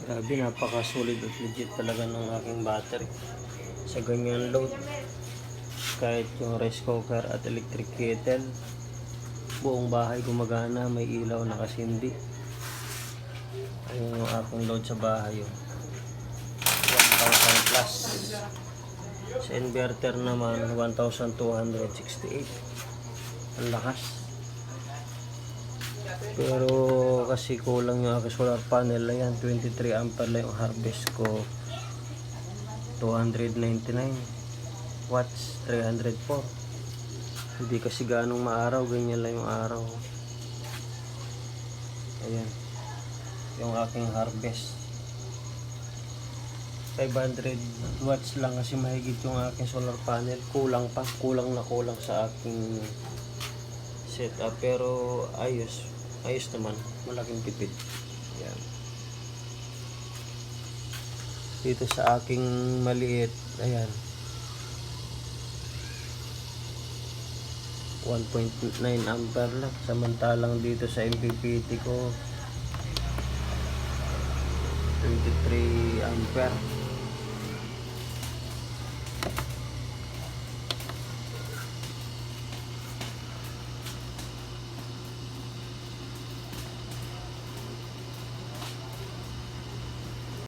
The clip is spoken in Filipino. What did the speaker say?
Grabe, napaka-solid at legit talaga ng aking battery. Sa ganyan load, kahit yung rice cooker at electric kettle, buong bahay gumagana, may ilaw nakasindi. Ayun yung aking load sa bahay. 1,000 plus. Sa inverter naman, 1,268. Ang lakas. Pero kasi kulang yung aking solar panel. Ayan, 23 ampere lang yung harvest ko. 299 watts, 304. Hindi kasi ganong maaraw, ganyan lang yung araw. Ayan, yung aking harvest. 500 watts lang kasi mahigit yung aking solar panel. Kulang pa, kulang sa aking setup. Pero ayos naman, malaking tipid. Ayan. Dito sa aking maliit, ayan, 1.9 ampere lang. Samantalang dito sa MPPT ko 23 ampere.